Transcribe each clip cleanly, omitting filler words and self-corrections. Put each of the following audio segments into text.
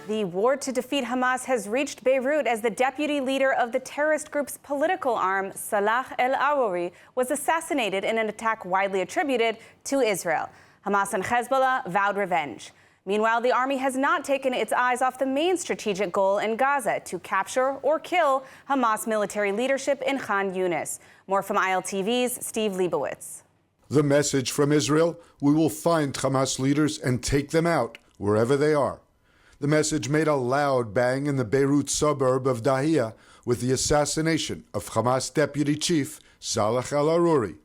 The war to defeat Hamas has reached Beirut as the deputy leader of the terrorist group's political arm, Salah Al Arouri, was assassinated in an attack widely attributed to Israel. Hamas and Hezbollah vowed revenge. Meanwhile, the army has not taken its eyes off the main strategic goal in Gaza, to capture or kill Hamas military leadership in Khan Yunis. More from ILTV's Steve Leibowitz. The message from Israel: we will find Hamas leaders and take them out wherever they are. The message made a loud bang in the Beirut suburb of Dahia with the assassination of Hamas deputy chief Salah Al Arouri.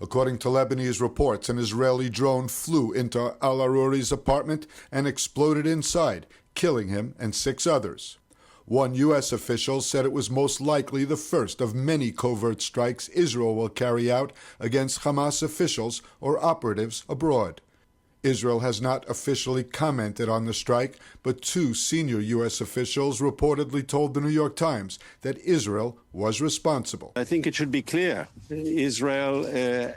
According to Lebanese reports, an Israeli drone flew into Al Arouri's apartment and exploded inside, killing him and 6 others. One U.S. official said it was most likely the first of many covert strikes Israel will carry out against Hamas officials or operatives abroad. Israel has not officially commented on the strike, but 2 senior U.S. officials reportedly told the New York Times that Israel was responsible. I think it should be clear. Israel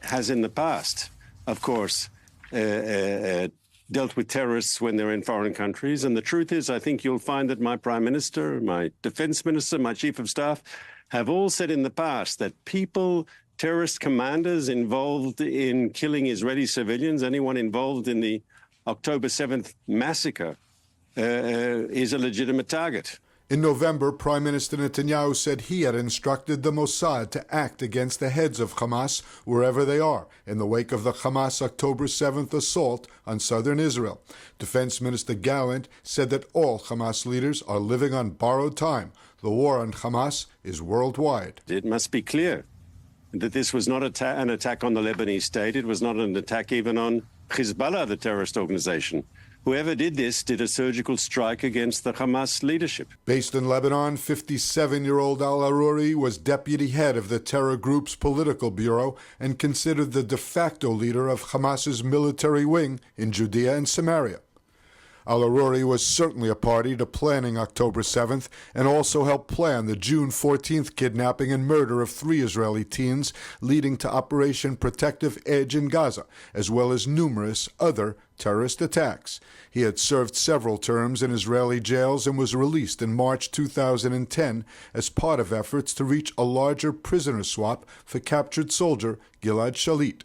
has in the past, of course, dealt with terrorists when they're in foreign countries. And the truth is, I think you'll find that my Prime Minister, my Defense Minister, my Chief of Staff have all said in the past that terrorist commanders involved in killing Israeli civilians, anyone involved in the October 7th massacre, is a legitimate target. In November, Prime Minister Netanyahu said he had instructed the Mossad to act against the heads of Hamas wherever they are, in the wake of the Hamas October 7th assault on southern Israel. Defense Minister Gallant said that all Hamas leaders are living on borrowed time. The war on Hamas is worldwide. It must be clear that this was not an attack on the Lebanese state. It was not an attack even on Hezbollah, the terrorist organization. Whoever did this did a surgical strike against the Hamas leadership. Based in Lebanon, 57-year-old Al Arouri was deputy head of the terror group's political bureau and considered the de facto leader of Hamas's military wing in Judea and Samaria. Al Arouri was certainly a party to planning October 7th and also helped plan the June 14th kidnapping and murder of 3 Israeli teens, leading to Operation Protective Edge in Gaza, as well as numerous other terrorist attacks. He had served several terms in Israeli jails and was released in March 2010 as part of efforts to reach a larger prisoner swap for captured soldier Gilad Shalit.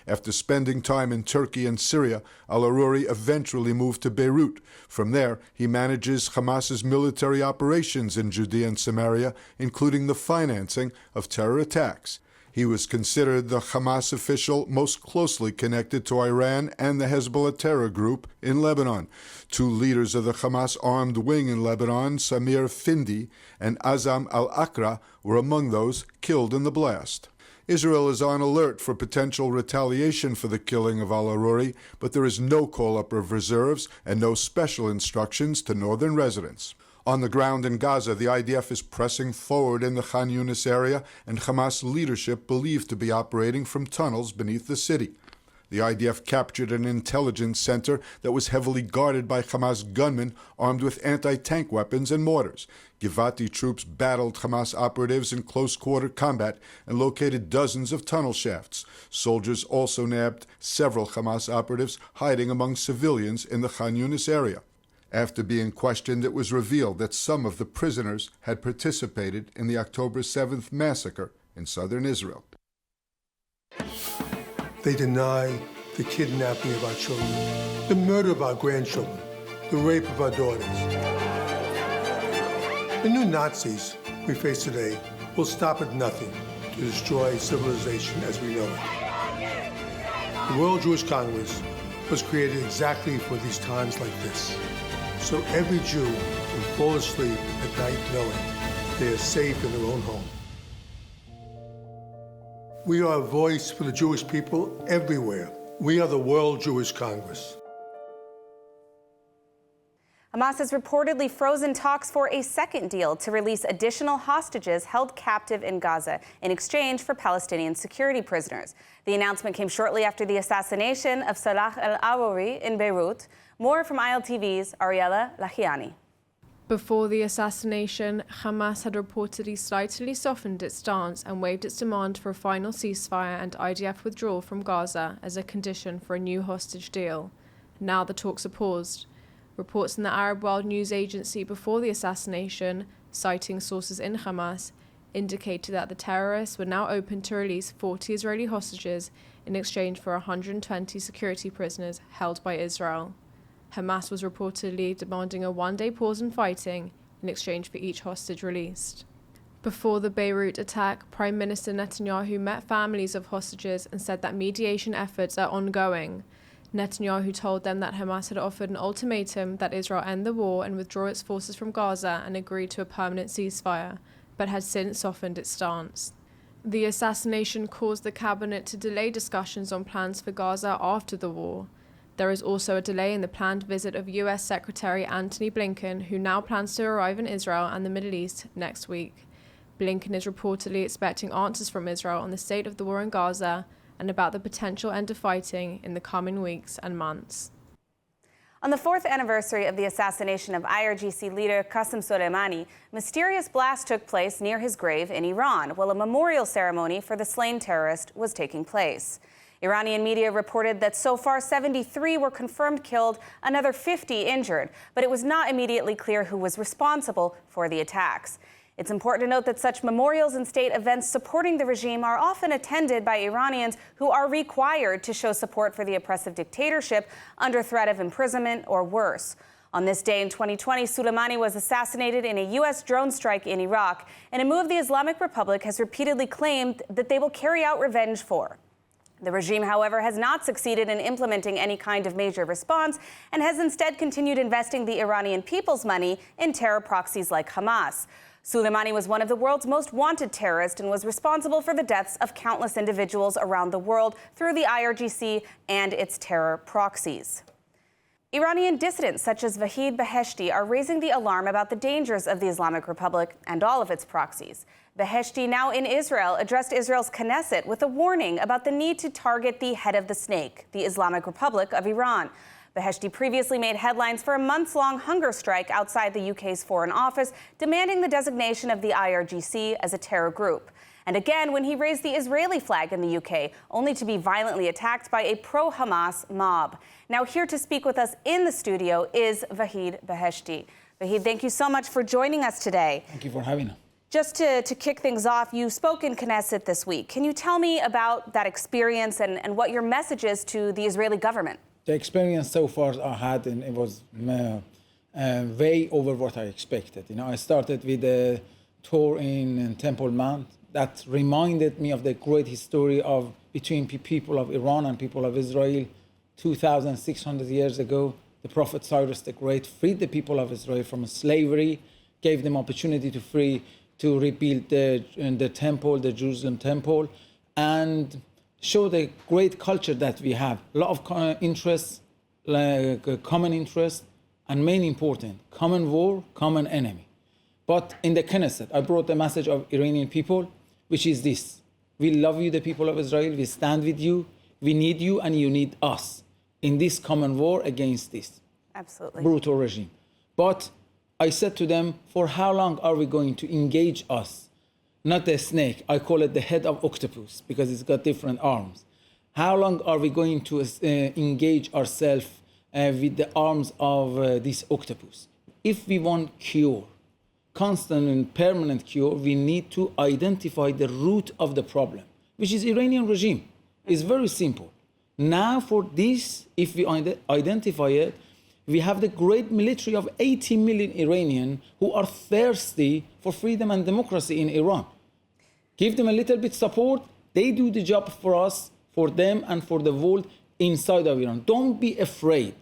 After spending time in Turkey and Syria, Al Arouri eventually moved to Beirut. From there, he manages Hamas's military operations in Judea and Samaria, including the financing of terror attacks. He was considered the Hamas official most closely connected to Iran and the Hezbollah terror group in Lebanon. 2 leaders of the Hamas armed wing in Lebanon, Samir Findi and Azam al-Akra, were among those killed in the blast. Israel is on alert for potential retaliation for the killing of Al Arouri, but there is no call-up of reserves and no special instructions to northern residents. On the ground in Gaza, the IDF is pressing forward in the Khan Yunis area, and Hamas leadership believed to be operating from tunnels beneath the city. The IDF captured an intelligence center that was heavily guarded by Hamas gunmen armed with anti-tank weapons and mortars. Givati troops battled Hamas operatives in close-quarter combat and located dozens of tunnel shafts. Soldiers also nabbed several Hamas operatives hiding among civilians in the Khan Yunis area. After being questioned, it was revealed that some of the prisoners had participated in the October 7th massacre in southern Israel. They deny the kidnapping of our children, the murder of our grandchildren, the rape of our daughters. The new Nazis we face today will stop at nothing to destroy civilization as we know it. The World Jewish Congress was created exactly for these times like this, so every Jew can fall asleep at night knowing they are safe in their own home. We are a voice for the Jewish people everywhere. We are the World Jewish Congress. Hamas has reportedly frozen talks for a second deal to release additional hostages held captive in Gaza in exchange for Palestinian security prisoners. The announcement came shortly after the assassination of Salah Al Arouri in Beirut. More from ILTV's Ariella Lahiani. Before the assassination, Hamas had reportedly slightly softened its stance and waived its demand for a final ceasefire and IDF withdrawal from Gaza as a condition for a new hostage deal. Now the talks are paused. Reports in the Arab World News Agency before the assassination, citing sources in Hamas, indicated that the terrorists were now open to release 40 Israeli hostages in exchange for 120 security prisoners held by Israel. Hamas was reportedly demanding a one-day pause in fighting in exchange for each hostage released. Before the Beirut attack, Prime Minister Netanyahu met families of hostages and said that mediation efforts are ongoing. Netanyahu told them that Hamas had offered an ultimatum that Israel end the war and withdraw its forces from Gaza and agree to a permanent ceasefire, but had since softened its stance. The assassination caused the cabinet to delay discussions on plans for Gaza after the war. There is also a delay in the planned visit of US Secretary Antony Blinken, who now plans to arrive in Israel and the Middle East next week. Blinken is reportedly expecting answers from Israel on the state of the war in Gaza and about the potential end of fighting in the coming weeks and months. On the 4th anniversary of the assassination of IRGC leader Qasem Soleimani, mysterious blast took place near his grave in Iran, while a memorial ceremony for the slain terrorist was taking place. Iranian media reported that so far 73 were confirmed killed, another 50 injured, but it was not immediately clear who was responsible for the attacks. It's important to note that such memorials and state events supporting the regime are often attended by Iranians who are required to show support for the oppressive dictatorship under threat of imprisonment or worse. On this day in 2020, Soleimani was assassinated in a U.S. drone strike in Iraq, and a move the Islamic Republic has repeatedly claimed that they will carry out revenge for. The regime, however, has not succeeded in implementing any kind of major response and has instead continued investing the Iranian people's money in terror proxies like Hamas. Soleimani was one of the world's most wanted terrorists and was responsible for the deaths of countless individuals around the world through the IRGC and its terror proxies. Iranian dissidents such as Vahid Beheshti are raising the alarm about the dangers of the Islamic Republic and all of its proxies. Beheshti, now in Israel, addressed Israel's Knesset with a warning about the need to target the head of the snake, the Islamic Republic of Iran. Beheshti previously made headlines for a months-long hunger strike outside the UK's Foreign Office, demanding the designation of the IRGC as a terror group. And again, when he raised the Israeli flag in the UK, only to be violently attacked by a pro-Hamas mob. Now here to speak with us in the studio is Vahid Beheshti. Vahid, thank you so much for joining us today. Thank you for having us. Just to kick things off, you spoke in Knesset this week. Can you tell me about that experience and what your message is to the Israeli government? The experience so far I had, and it was way over what I expected. I started with a tour in Temple Mount that reminded me of the great history of between people of Iran and people of Israel. 2,600 years ago, the Prophet Cyrus the Great freed the people of Israel from slavery, gave them opportunity to rebuild the temple, the Jerusalem temple, and show the great culture that we have. A lot of interests, common interests, and main important, common war, common enemy. But in the Knesset, I brought the message of Iranian people, which is this: we love you, the people of Israel, we stand with you, we need you, and you need us in this common war against this brutal regime. But I said to them, for how long are we going to engage us? Not the snake, I call it the head of octopus because it's got different arms. How long are we going to engage ourselves with the arms of this octopus? If we want cure, constant and permanent cure, we need to identify the root of the problem, which is Iranian regime. It's very simple. Now for this, if we identify it, we have the great military of 80 million Iranians who are thirsty for freedom and democracy in Iran. Give them a little bit support, they do the job for us, for them and for the world inside of Iran. Don't be afraid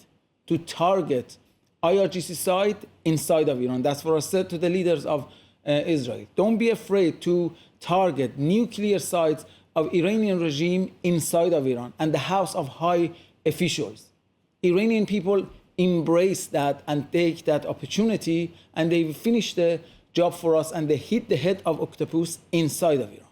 to target IRGC side inside of Iran. That's what I said to the leaders of Israel. Don't be afraid to target nuclear sites of Iranian regime inside of Iran and the house of high officials. Iranian people embrace that and take that opportunity, and they finish the job for us and they hit the head of octopus inside of Iran.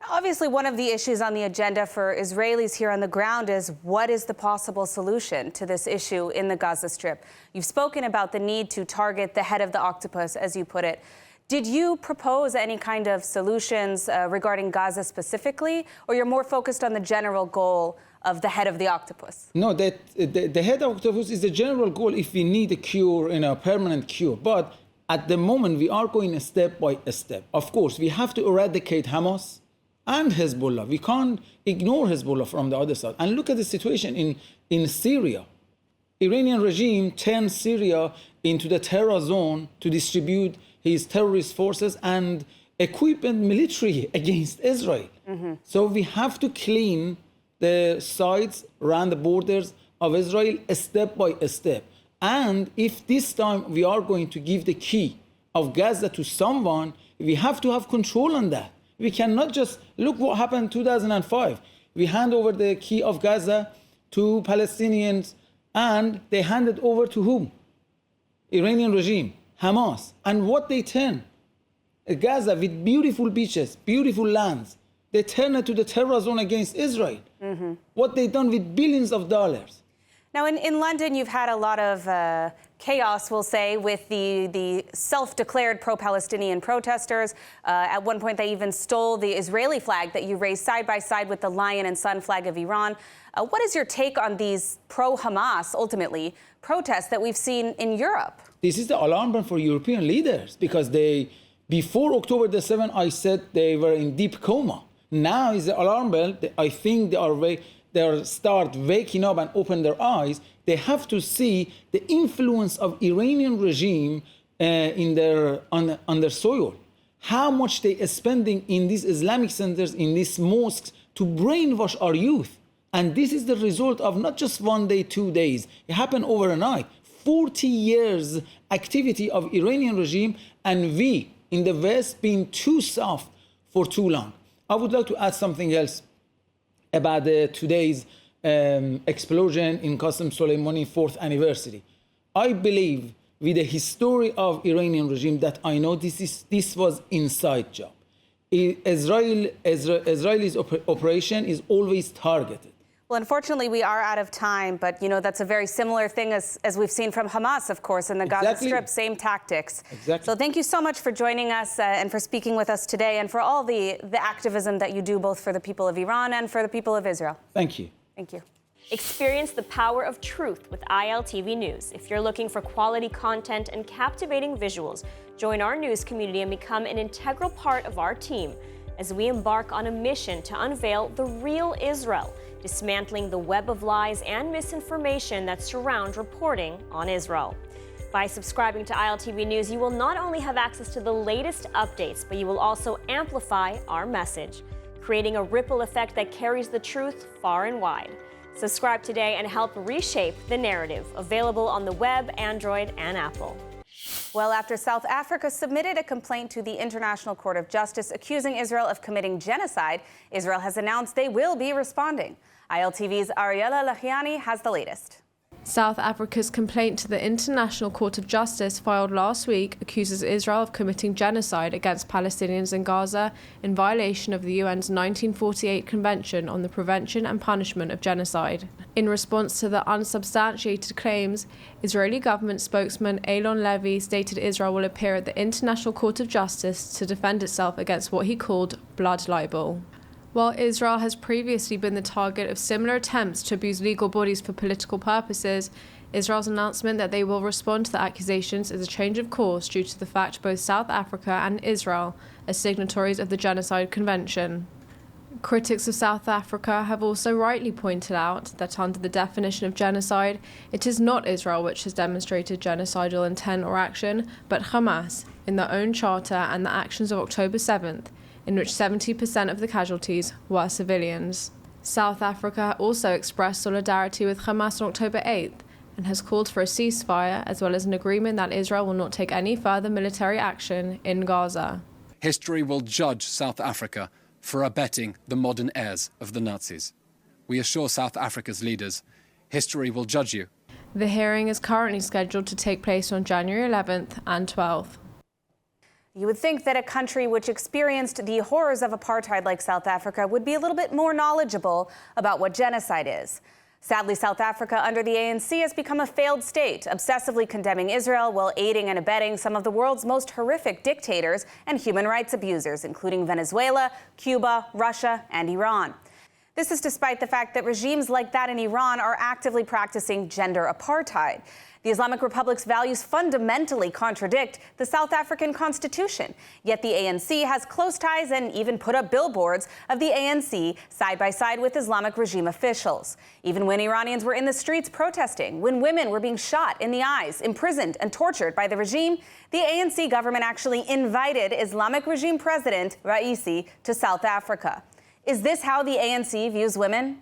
Obviously, one of the issues on the agenda for Israelis here on the ground is what is the possible solution to this issue in the Gaza Strip? You've spoken about the need to target the head of the octopus, as you put it. Did you propose any kind of solutions regarding Gaza specifically, or you're more focused on the general goal of the head of the octopus? No, that the head of octopus is the general goal if we need a cure, a permanent cure. But at the moment, we are going step by step. Of course, we have to eradicate Hamas and Hezbollah. We can't ignore Hezbollah from the other side. And look at the situation in Syria. Iranian regime turned Syria into the terror zone to distribute his terrorist forces and equipment military against Israel. So we have to clean the sides around the borders of Israel step by step. And if this time we are going to give the key of Gaza to someone, we have to have control on that. We cannot just look what happened in 2005. We hand over the key of Gaza to Palestinians, and they handed over to whom? Iranian regime, Hamas. And what they turn? Gaza with beautiful beaches, beautiful lands. They turn it to the terror zone against Israel. What they done with billions of dollars. Now, in London, you've had a lot of chaos, we'll say, with the self-declared pro-Palestinian protesters. At one point, they even stole the Israeli flag that you raised side by side with the lion and sun flag of Iran. What is your take on these pro-Hamas, ultimately, protests that we've seen in Europe? This is the alarm bell for European leaders because before October the 7th, I said they were in deep coma. Now is the alarm bell. I think they start waking up and open their eyes. They have to see the influence of Iranian regime on their soil. How much they are spending in these Islamic centers, in these mosques, to brainwash our youth. And this is the result of not just 1 day, 2 days. It happened overnight. 40 years activity of Iranian regime, and we in the West being too soft for too long. I would like to add something else about today's explosion in Qasem Soleimani 4th anniversary. I believe with the history of Iranian regime that I know this was inside job. Israel's operation is always targeted. Well, unfortunately, we are out of time, but, that's a very similar thing as we've seen from Hamas, of course, in the Gaza Strip, same tactics. Exactly. So thank you so much for joining us and for speaking with us today and for all the activism that you do both for the people of Iran and for the people of Israel. Thank you. Thank you. Experience the power of truth with ILTV News. If you're looking for quality content and captivating visuals, join our news community and become an integral part of our team as we embark on a mission to unveil the real Israel, dismantling the web of lies and misinformation that surround reporting on Israel. By subscribing to ILTV News, you will not only have access to the latest updates, but you will also amplify our message, creating a ripple effect that carries the truth far and wide. Subscribe today and help reshape the narrative, available on the web, Android, and Apple. Well, after South Africa submitted a complaint to the International Court of Justice accusing Israel of committing genocide, Israel has announced they will be responding. ILTV's Ariella Lahiani has the latest. South Africa's complaint to the International Court of Justice filed last week accuses Israel of committing genocide against Palestinians in Gaza in violation of the UN's 1948 Convention on the Prevention and Punishment of Genocide. In response to the unsubstantiated claims, Israeli government spokesman Eylon Levy stated Israel will appear at the International Court of Justice to defend itself against what he called blood libel. While Israel has previously been the target of similar attempts to abuse legal bodies for political purposes, Israel's announcement that they will respond to the accusations is a change of course due to the fact both South Africa and Israel are signatories of the Genocide Convention. Critics of South Africa have also rightly pointed out that under the definition of genocide, it is not Israel which has demonstrated genocidal intent or action, but Hamas, in their own charter and the actions of October 7th, in which 70% of the casualties were civilians. South Africa also expressed solidarity with Hamas on October 8th and has called for a ceasefire as well as an agreement that Israel will not take any further military action in Gaza. History will judge South Africa for abetting the modern heirs of the Nazis. We assure South Africa's leaders, history will judge you. The hearing is currently scheduled to take place on January 11th and 12th. You would think that a country which experienced the horrors of apartheid like South Africa would be a little bit more knowledgeable about what genocide is. Sadly, South Africa under the ANC has become a failed state, obsessively condemning Israel while aiding and abetting some of the world's most horrific dictators and human rights abusers, including Venezuela, Cuba, Russia, and Iran. This is despite the fact that regimes like that in Iran are actively practicing gender apartheid. The Islamic Republic's values fundamentally contradict the South African Constitution. Yet the ANC has close ties and even put up billboards of the ANC side by side with Islamic regime officials. Even when Iranians were in the streets protesting, when women were being shot in the eyes, imprisoned and tortured by the regime, the ANC government actually invited Islamic regime president Raisi to South Africa. Is this how the ANC views women?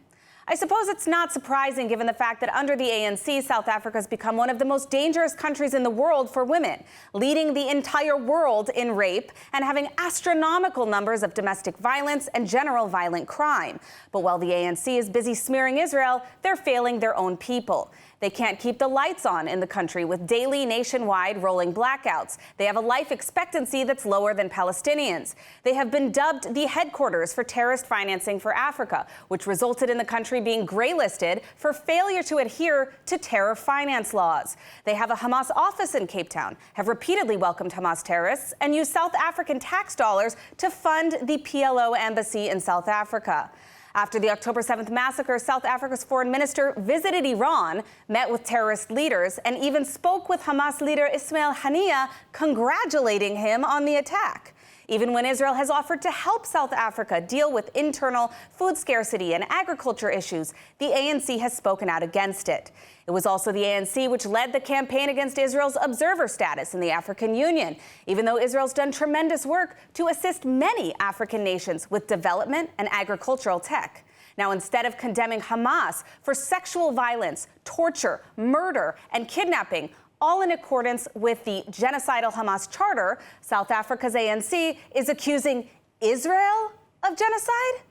I suppose it's not surprising given the fact that under the ANC, South Africa has become one of the most dangerous countries in the world for women, leading the entire world in rape and having astronomical numbers of domestic violence and general violent crime. But while the ANC is busy smearing Israel, they're failing their own people. They can't keep the lights on in the country with daily nationwide rolling blackouts. They have a life expectancy that's lower than Palestinians. They have been dubbed the headquarters for terrorist financing for Africa, which resulted in the country being grey-listed for failure to adhere to terror finance laws. They have a Hamas office in Cape Town, have repeatedly welcomed Hamas terrorists, and use South African tax dollars to fund the PLO embassy in South Africa. After the October 7th massacre, South Africa's foreign minister visited Iran, met with terrorist leaders, and even spoke with Hamas leader Ismail Haniyeh, congratulating him on the attack. Even when Israel has offered to help South Africa deal with internal food scarcity and agriculture issues, the ANC has spoken out against it. It was also the ANC which led the campaign against Israel's observer status in the African Union, even though Israel's done tremendous work to assist many African nations with development and agricultural tech. Now, instead of condemning Hamas for sexual violence, torture, murder, and kidnapping, all in accordance with the genocidal Hamas charter, South Africa's ANC is accusing Israel of genocide?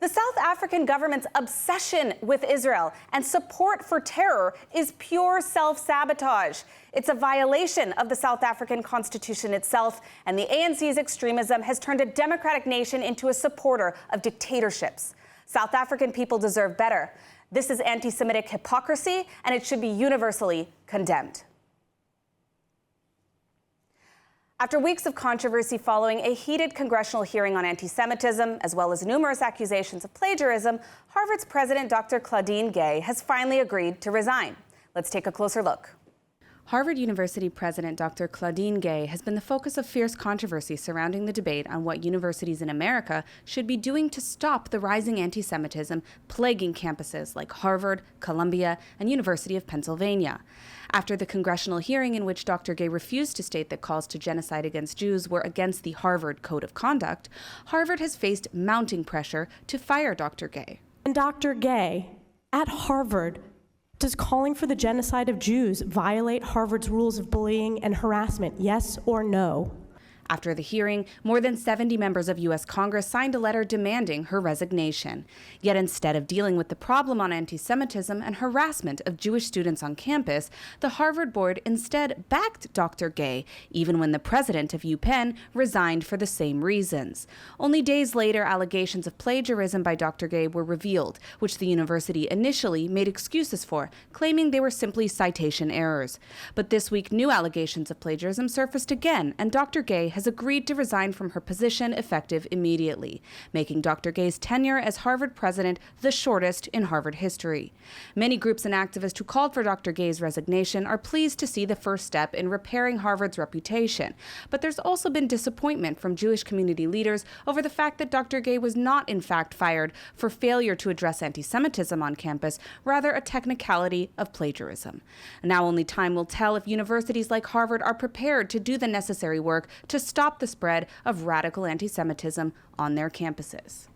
The South African government's obsession with Israel and support for terror is pure self-sabotage. It's a violation of the South African Constitution itself, and the ANC's extremism has turned a democratic nation into a supporter of dictatorships. South African people deserve better. This is anti-Semitic hypocrisy, and it should be universally condemned. After weeks of controversy following a heated congressional hearing on anti-Semitism, as well as numerous accusations of plagiarism, Harvard's president, Dr. Claudine Gay, has finally agreed to resign. Let's take a closer look. Harvard University President Dr. Claudine Gay has been the focus of fierce controversy surrounding the debate on what universities in America should be doing to stop the rising anti-Semitism plaguing campuses like Harvard, Columbia, and University of Pennsylvania. After the congressional hearing in which Dr. Gay refused to state that calls to genocide against Jews were against the Harvard Code of Conduct, Harvard has faced mounting pressure to fire Dr. Gay. And Dr. Gay, at Harvard, does calling for the genocide of Jews violate Harvard's rules of bullying and harassment, yes or no? After the hearing, more than 70 members of U.S. Congress signed a letter demanding her resignation. Yet instead of dealing with the problem on anti-Semitism and harassment of Jewish students on campus, the Harvard board instead backed Dr. Gay, even when the president of UPenn resigned for the same reasons. Only days later, allegations of plagiarism by Dr. Gay were revealed, which the university initially made excuses for, claiming they were simply citation errors. But this week, new allegations of plagiarism surfaced again, and Dr. Gay has agreed to resign from her position effective immediately, making Dr. Gay's tenure as Harvard president the shortest in Harvard history. Many groups and activists who called for Dr. Gay's resignation are pleased to see the first step in repairing Harvard's reputation. But there's also been disappointment from Jewish community leaders over the fact that Dr. Gay was not in fact fired for failure to address anti-Semitism on campus, rather a technicality of plagiarism. Now only time will tell if universities like Harvard are prepared to do the necessary work to stop the spread of radical anti-Semitism on their campuses.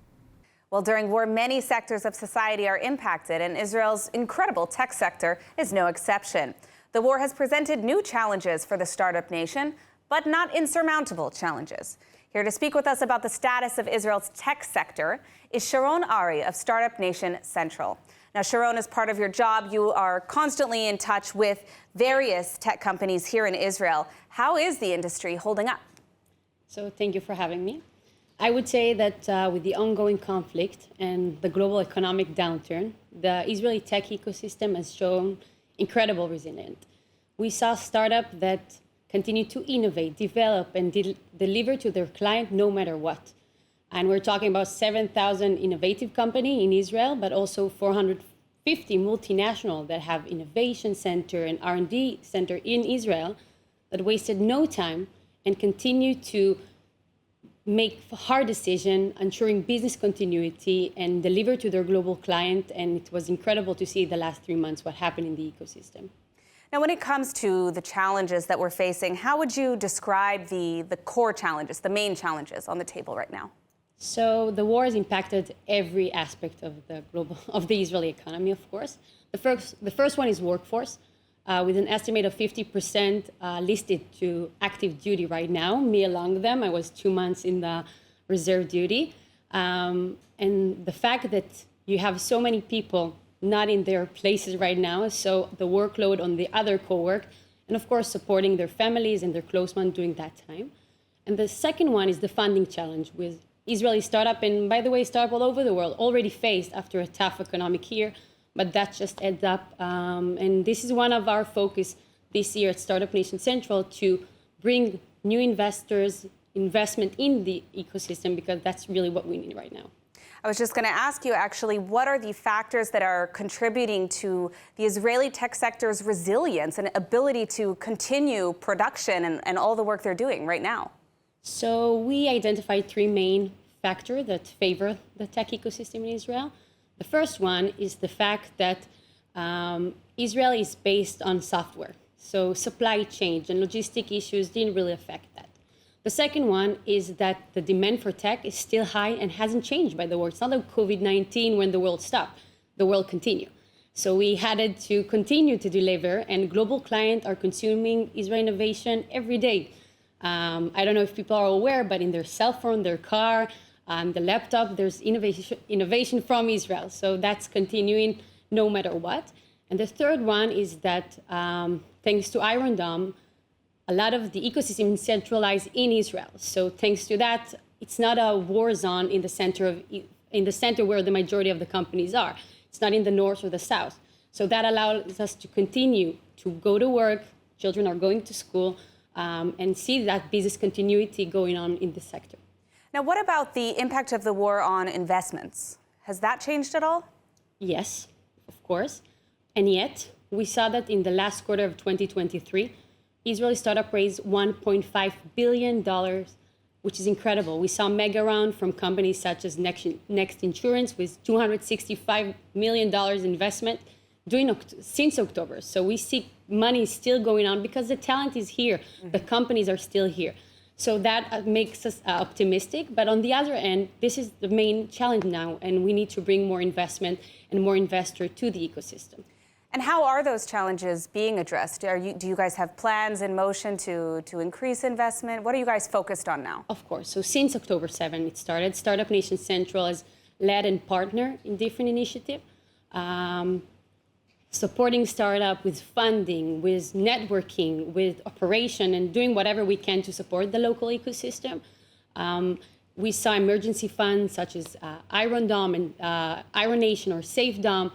Well, during war, many sectors of society are impacted, and Israel's incredible tech sector is no exception. The war has presented new challenges for the startup nation, but not insurmountable challenges. Here to speak with us about the status of Israel's tech sector is Sharon Ari of Startup Nation Central. Now, Sharon, as part of your job, you are constantly in touch with various tech companies here in Israel. How is the industry holding up? So thank you for having me. I would say that with the ongoing conflict and the global economic downturn, the Israeli tech ecosystem has shown incredible resilience. We saw startups that continue to innovate, develop, and deliver to their client no matter what. And we're talking about 7,000 innovative companies in Israel, but also 450 multinational that have innovation center and R&D center in Israel that wasted no time and continue to make hard decisions, ensuring business continuity and deliver to their global client. And it was incredible to see the last 3 months what happened in the ecosystem. Now, when it comes to the challenges that we're facing, how would you describe the core challenges, the main challenges on the table right now? So the war has impacted every aspect of the Israeli economy, of course. The first one is workforce, with an estimate of 50% listed to active duty right now, me among them. I was 2 months in the reserve duty. And the fact that you have so many people not in their places right now, so the workload on the other co-work, and of course supporting their families and their close ones during that time. And the second one is the funding challenge with Israeli startup, and by the way, startup all over the world already faced after a tough economic year, but that just adds up. And this is one of our focus this year at Startup Nation Central, to bring new investment in the ecosystem, because that's really what we need right now. I was just going to ask you, actually, what are the factors that are contributing to the Israeli tech sector's resilience and ability to continue production and all the work they're doing right now? So we identified 3 main factors that favor the tech ecosystem in Israel. The first one is the fact that Israel is based on software. So supply chain and logistic issues didn't really affect that. The second one is that the demand for tech is still high and hasn't changed by the world. It's not like COVID-19 when the world stopped. The world continued. So we had to continue to deliver, and global clients are consuming Israeli innovation every day. I don't know if people are aware, but in their cell phone, their car, the laptop, there's innovation from Israel. So that's continuing no matter what. And the third one is that thanks to Iron Dome, a lot of the ecosystem is centralized in Israel. So thanks to that, it's not a war zone in the center where the majority of the companies are. It's not in the north or the south. So that allows us to continue to go to work. Children are going to school. And see that business continuity going on in the sector. Now, what about the impact of the war on investments? Has that changed at all? Yes, of course. And yet, we saw that in the last quarter of 2023, Israeli startup raised $1.5 billion, which is incredible. We saw mega round from companies such as Next Insurance with $265 million investment since October. So we see money still going on because the talent is here. The companies are still here. So that makes us optimistic. But on the other end, this is the main challenge now, and we need to bring more investment and more investors to the ecosystem. And how are those challenges being addressed? Do you guys have plans in motion to increase investment? What are you guys focused on now? Of course. So since October 7, it started. Startup Nation Central has led and partnered in different initiatives. Supporting startup with funding, with networking, with operation, and doing whatever we can to support the local ecosystem. We saw emergency funds such as Iron Dome and Iron Nation or Safe Dome.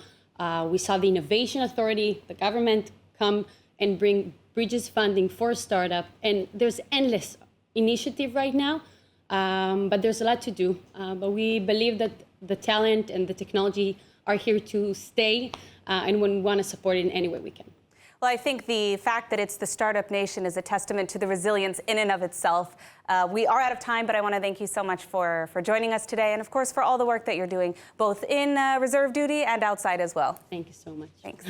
We saw the Innovation Authority, the government, come and bring bridges funding for startup. And there's endless initiative right now, but there's a lot to do. But we believe that the talent and the technology are here to stay. And we want to support it in any way we can. Well, I think the fact that it's the Startup Nation is a testament to the resilience in and of itself. We are out of time, but I want to thank you so much for joining us today, and of course for all the work that you're doing, both in reserve duty and outside as well. Thank you so much. Thanks.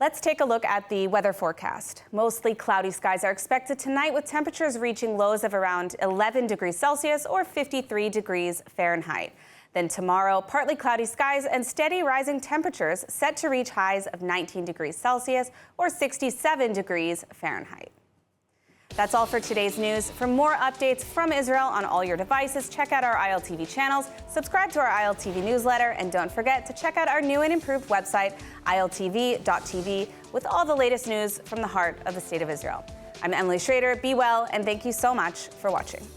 Let's take a look at the weather forecast. Mostly cloudy skies are expected tonight, with temperatures reaching lows of around 11 degrees Celsius or 53 degrees Fahrenheit. Then tomorrow, partly cloudy skies and steady rising temperatures set to reach highs of 19 degrees Celsius or 67 degrees Fahrenheit. That's all for today's news. For more updates from Israel on all your devices, check out our ILTV channels, subscribe to our ILTV newsletter, and don't forget to check out our new and improved website, iltv.tv, with all the latest news from the heart of the State of Israel. I'm Emily Schrader. Be well, and thank you so much for watching.